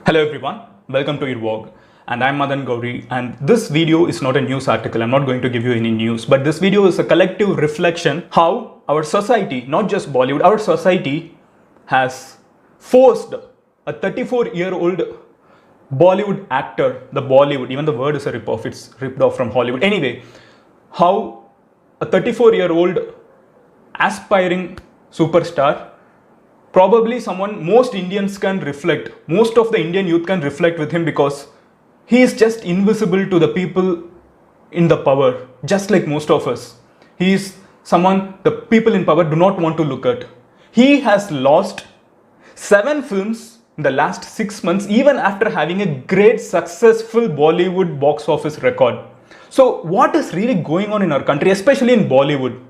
Hello everyone, welcome to Irvog, and I'm Madan Gauri, and this video is not a news article. I'm not going to give you any news, but this video is a collective reflection how our society, not just Bollywood, our society has forced a 34-year-old Bollywood actor, the Bollywood, even the word is a rip-off, it's ripped off from Hollywood. Anyway, how a 34-year-old aspiring superstar, probably someone most Indians can reflect, most of the Indian youth can reflect with him because he is just invisible to the people in the power, just like most of us. He is someone the people in power do not want to look at. He has lost 7 films in the last 6 months, even after having a great successful Bollywood box office record. So what is really going on in our country, especially in Bollywood?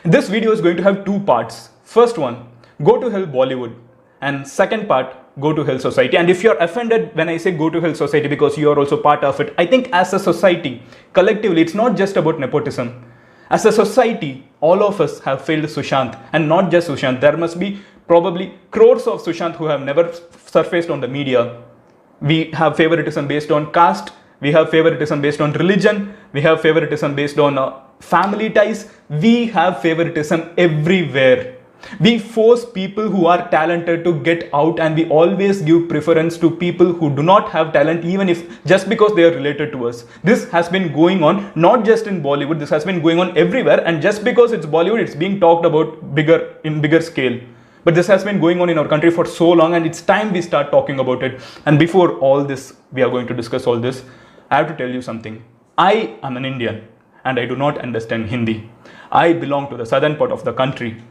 This video is going to have 2 parts. First one, go to hell Bollywood, and second part, go to hell society. And if you're offended when I say go to hell society because you are also part of it, I think as a society, collectively, it's not just about nepotism. As a society, all of us have failed Sushant, and not just Sushant. There must be probably crores of Sushant who have never surfaced on the media. We have favoritism based on caste, we have favoritism based on religion, we have favoritism based on family ties, we have favoritism everywhere. We force people who are talented to get out, and we always give preference to people who do not have talent, even if just because they are related to us. This has been going on not just in Bollywood, this has been going on everywhere, and just because it's Bollywood, it's being talked about in bigger scale. But this has been going on in our country for so long, and it's time we start talking about it. And before all this, we are going to discuss all this, I have to tell you something. I am an Indian and I do not understand Hindi. I belong to the southern part of the country.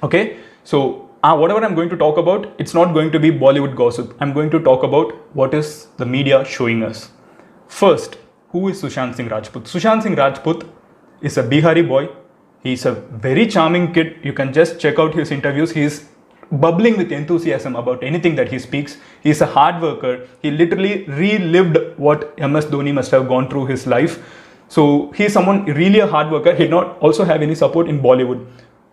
Okay, so whatever I'm going to talk about, it's not going to be Bollywood gossip. I'm going to talk about what is the media showing us. First, who is Sushant Singh Rajput? Sushant Singh Rajput is a Bihari boy. He's a very charming kid. You can just check out his interviews. He's bubbling with enthusiasm about anything that he speaks. He's a hard worker. He literally relived what MS Dhoni must have gone through his life. So he's someone really a hard worker. He did not also have any support in Bollywood.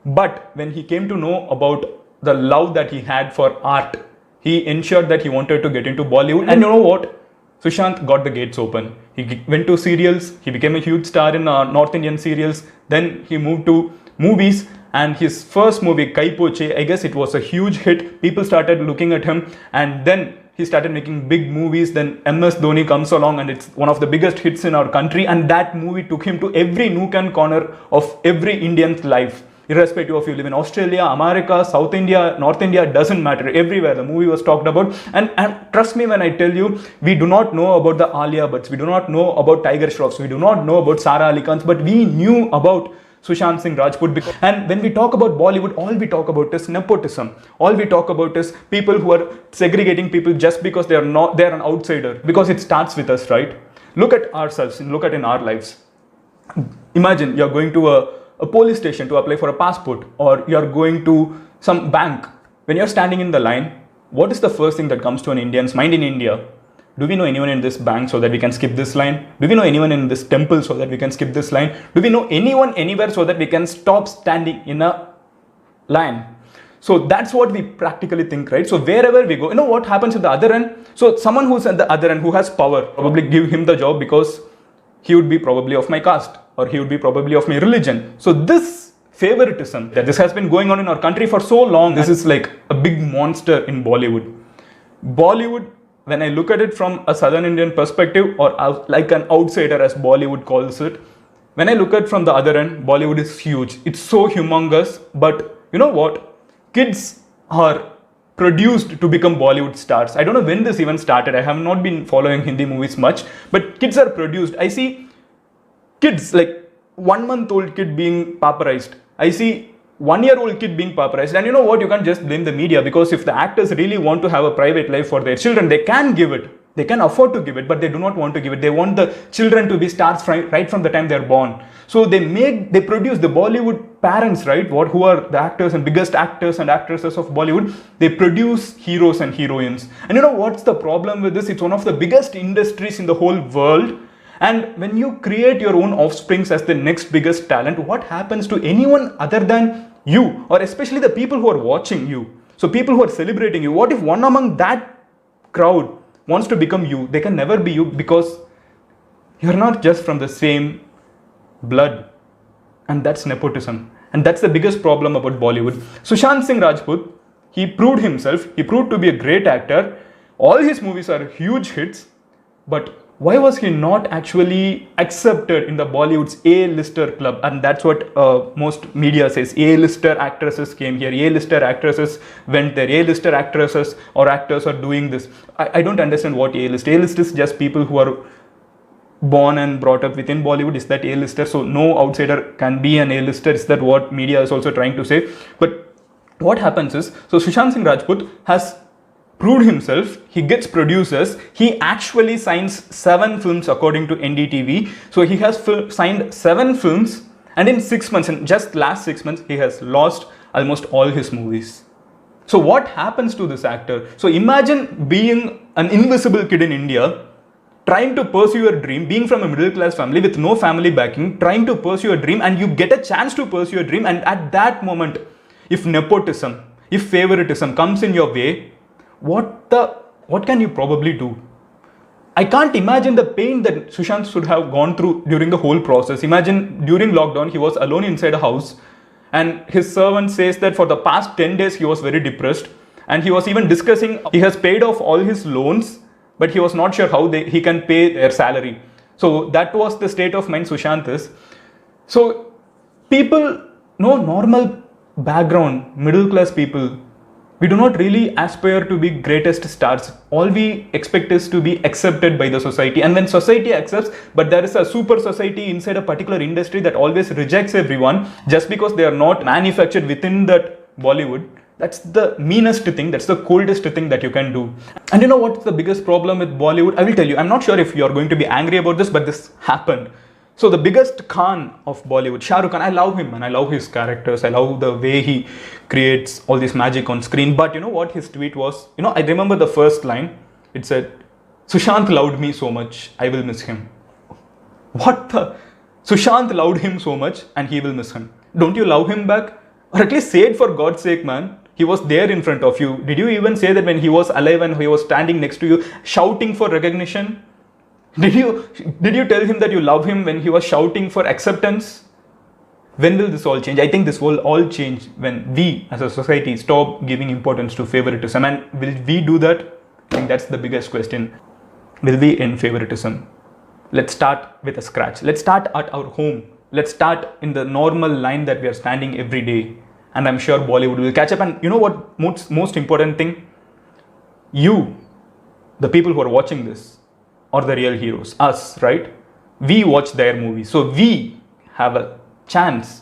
But when he came to know about the love that he had for art, he ensured that he wanted to get into Bollywood. And you know what? Sushant got the gates open. He went to serials. He became a huge star in North Indian serials. Then he moved to movies. And his first movie, Kai Poche, I guess it was a huge hit. People started looking at him. And then he started making big movies. Then MS Dhoni comes along, and it's one of the biggest hits in our country. And that movie took him to every nook and corner of every Indian's life. Irrespective of you live in Australia, America, South India, North India, doesn't matter. Everywhere the movie was talked about. And trust me when I tell you, we do not know about the Alia Bhatts, we do not know about Tiger Shroffs, we do not know about Sara Ali Khans, but we knew about Sushant Singh Rajput. And when we talk about Bollywood, all we talk about is nepotism. All we talk about is people who are segregating people just because they're an outsider. Because it starts with us, right? Look at ourselves and look at in our lives. Imagine you're going to a police station to apply for a passport, or you're going to some bank. When you're standing in the line, what is the first thing that comes to an Indian's mind in India? Do we know anyone in this bank so that we can skip this line? Do we know anyone in this temple so that we can skip this line? Do we know anyone anywhere so that we can stop standing in a line? So that's what we practically think, right? So wherever we go, you know what happens at the other end? So someone who's at the other end, who has power, probably give him the job because he would be probably of my caste, or he would be probably of my religion. So this favoritism, that this has been going on in our country for so long, this is like a big monster in Bollywood. Bollywood, when I look at it from a Southern Indian perspective, or like an outsider as Bollywood calls it, when I look at it from the other end, Bollywood is huge. It's so humongous, but you know what? Kids are produced to become Bollywood stars. I don't know when this even started. I have not been following Hindi movies much, but kids are produced. I see kids like 1-month-old kid being paparazed. I see 1-year-old kid being paparazed. And you know what? You can't just blame the media, because if the actors really want to have a private life for their children, they can give it. They can afford to give it, but they do not want to give it. They want the children to be stars right from the time they're born. So they produce the Bollywood parents, right? Who are the actors and biggest actors and actresses of Bollywood. They produce heroes and heroines. And you know what's the problem with this? It's one of the biggest industries in the whole world. And when you create your own offsprings as the next biggest talent, what happens to anyone other than you, or especially the people who are watching you? So people who are celebrating you, what if one among that crowd wants to become you. They can never be you because you're not just from the same blood. And that's nepotism. And that's the biggest problem about Bollywood. Sushant Singh Rajput, he proved himself. He proved to be a great actor. All his movies are huge hits. But why was he not actually accepted in the Bollywood's A-lister club? And that's what most media says. A-lister actresses came here. A-lister actresses went there. A-lister actresses or actors are doing this. I don't understand what A-list. A-list is just people who are born and brought up within Bollywood. Is that A-lister? So no outsider can be an A-lister. Is that what media is also trying to say? But what happens is, so Sushant Singh Rajput has proved himself. He gets producers. He actually signs 7 films according to NDTV. So he has signed 7 films, and in 6 months, in just last 6 months, he has lost almost all his movies. So what happens to this actor? So imagine being an invisible kid in India, trying to pursue your dream, being from a middle class family with no family backing, trying to pursue your dream, and you get a chance to pursue your dream. And at that moment, if nepotism, if favoritism comes in your way, what can you probably do? I can't imagine the pain that Sushant should have gone through during the whole process. Imagine during lockdown, he was alone inside a house, and his servant says that for the past 10 days, he was very depressed. And he was even discussing, he has paid off all his loans, but he was not sure how he can pay their salary. So that was the state of mind Sushant is. So people, no normal background, middle class people, we do not really aspire to be greatest stars. All we expect is to be accepted by the society. And when society accepts, but there is a super society inside a particular industry that always rejects everyone just because they are not manufactured within that Bollywood. That's the meanest thing. That's the coldest thing that you can do. And you know what's the biggest problem with Bollywood? I will tell you. I'm not sure if you're going to be angry about this, but this happened. So the biggest Khan of Bollywood, Shah Rukh Khan, I love him and I love his characters. I love the way he creates all this magic on screen. But you know what his tweet was? You know, I remember the first line. It said, "Sushant loved me so much, I will miss him." What the? Sushant loved him so much and he will miss him. Don't you love him back? Or at least say it for God's sake, man. He was there in front of you. Did you even say that when he was alive and he was standing next to you, shouting for recognition? Did you tell him that you love him when he was shouting for acceptance? When will this all change? I think this will all change when we as a society stop giving importance to favoritism. And will we do that? I think that's the biggest question. Will we end favoritism? Let's start with a scratch. Let's start at our home. Let's start in the normal line that we are standing every day. And I'm sure Bollywood will catch up. And you know what? Most important thing? You, the people who are watching this, are the real heroes. Us, right? We watch their movies. So we have a chance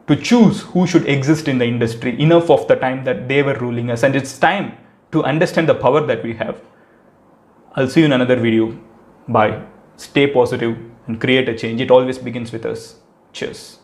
to choose who should exist in the industry enough of the time that they were ruling us. And it's time to understand the power that we have. I'll see you in another video. Bye. Stay positive and create a change. It always begins with us. Cheers.